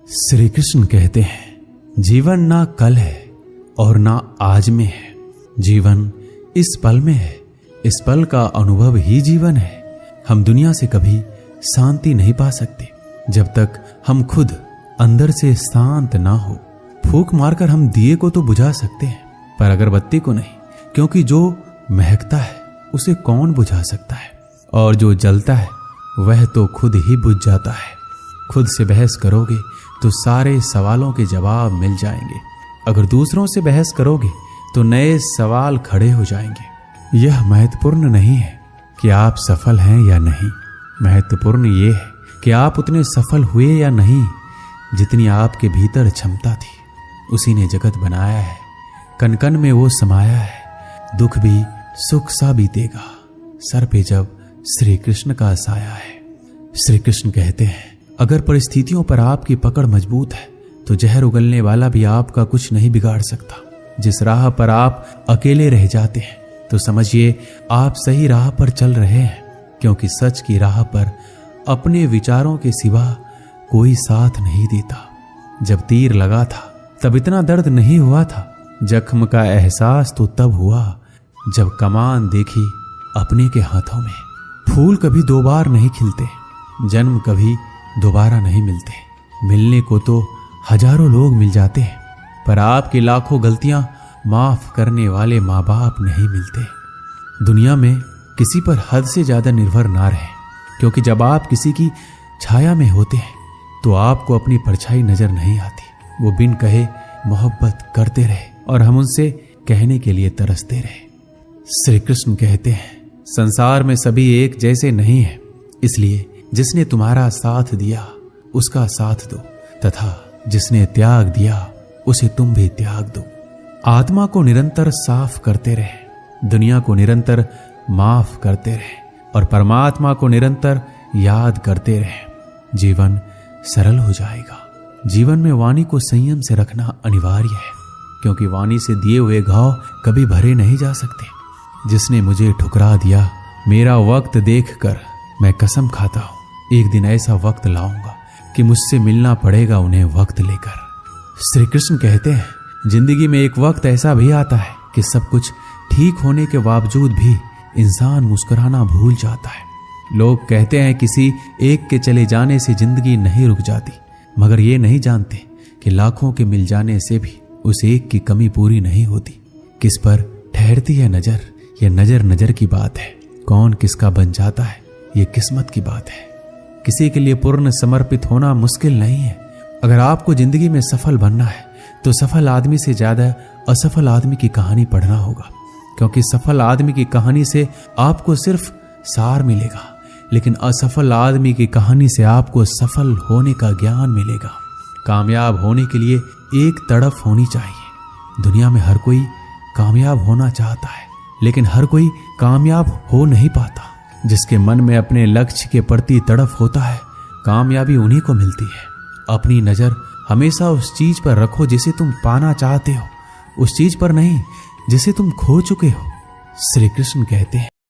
श्री कृष्ण कहते हैं, जीवन ना कल है और ना आज में है, जीवन इस पल में है। इस पल का अनुभव ही जीवन है। हम दुनिया से कभी शांति नहीं पा सकते जब तक हम खुद अंदर से शांत ना हो। फूंक मारकर हम दिए को तो बुझा सकते हैं, पर अगरबत्ती को नहीं, क्योंकि जो महकता है उसे कौन बुझा सकता है, और जो जलता है वह तो खुद ही बुझ जाता है। खुद से बहस करोगे तो सारे सवालों के जवाब मिल जाएंगे। अगर दूसरों से बहस करोगे तो नए सवाल खड़े हो जाएंगे। यह महत्वपूर्ण नहीं है कि आप सफल हैं या नहीं, महत्वपूर्ण यह है कि आप उतने सफल हुए या नहीं जितनी आपके भीतर क्षमता थी। उसी ने जगत बनाया है, कण कण में वो समाया है। दुख भी सुख सा बीतेगा, सर पे जब श्री कृष्ण का साया है। श्री कृष्ण कहते हैं, अगर परिस्थितियों पर आपकी पकड़ मजबूत है तो जहर उगलने वाला भी आपका कुछ नहीं बिगाड़ सकता। जिस राह पर आप अकेले रह जाते हैं तो समझिए आप सही राह पर चल रहे हैं, क्योंकि सच की राह पर अपने विचारों के सिवा कोई साथ नहीं देता। जब तीर लगा था तब इतना दर्द नहीं हुआ था, जख्म का एहसास तो तब हुआ जब कमान देखी अपने के हाथों में। फूल कभी दो बार नहीं खिलते, जन्म कभी दोबारा नहीं मिलते। मिलने को तो हजारों लोग मिल जाते हैं, पर आपकी लाखों गलतियां माफ करने वाले माँ बाप नहीं मिलते। दुनिया में किसी पर हद से ज्यादा निर्भर ना रहे, क्योंकि जब आप किसी की छाया में होते हैं तो आपको अपनी परछाई नजर नहीं आती। वो बिन कहे मोहब्बत करते रहे और हम उनसे कहने के लिए तरसते रहे। श्री कृष्ण कहते हैं, संसार में सभी एक जैसे नहीं है, इसलिए जिसने तुम्हारा साथ दिया उसका साथ दो, तथा जिसने त्याग दिया उसे तुम भी त्याग दो। आत्मा को निरंतर साफ करते रहे, दुनिया को निरंतर माफ करते रहे और परमात्मा को निरंतर याद करते रहे। जीवन सरल हो जाएगा। जीवन में वाणी को संयम से रखना अनिवार्य है, क्योंकि वाणी से दिए हुए घाव कभी भरे नहीं जा सकते। जिसने मुझे ठुकरा दिया, मेरा वक्त देखकर मैं कसम खाता हूं, एक दिन ऐसा वक्त लाऊंगा कि मुझसे मिलना पड़ेगा उन्हें वक्त लेकर। श्री कृष्ण कहते हैं, जिंदगी में एक वक्त ऐसा भी आता है कि सब कुछ ठीक होने के बावजूद भी इंसान मुस्कुराना भूल जाता है। लोग कहते हैं किसी एक के चले जाने से जिंदगी नहीं रुक जाती, मगर ये नहीं जानते कि लाखों के मिल जाने से भी उस एक की कमी पूरी नहीं होती। किस पर ठहरती है नजर, यह नजर नजर की बात है। कौन किसका बन जाता है, ये किस्मत की बात है। किसी के लिए पूर्ण समर्पित होना मुश्किल नहीं है। अगर आपको जिंदगी में सफल बनना है तो सफल आदमी से ज्यादा असफल आदमी की कहानी पढ़ना होगा, क्योंकि सफल आदमी की कहानी से आपको सिर्फ सार मिलेगा, लेकिन असफल आदमी की कहानी से आपको सफल होने का ज्ञान मिलेगा। कामयाब होने के लिए एक तड़फ होनी चाहिए। दुनिया में हर कोई कामयाब होना चाहता है, लेकिन हर कोई कामयाब हो नहीं पाता। जिसके मन में अपने लक्ष्य के प्रति तड़फ होता है, कामयाबी उन्हीं को मिलती है। अपनी नजर हमेशा उस चीज पर रखो जिसे तुम पाना चाहते हो, उस चीज पर नहीं जिसे तुम खो चुके हो। श्री कृष्ण कहते हैं,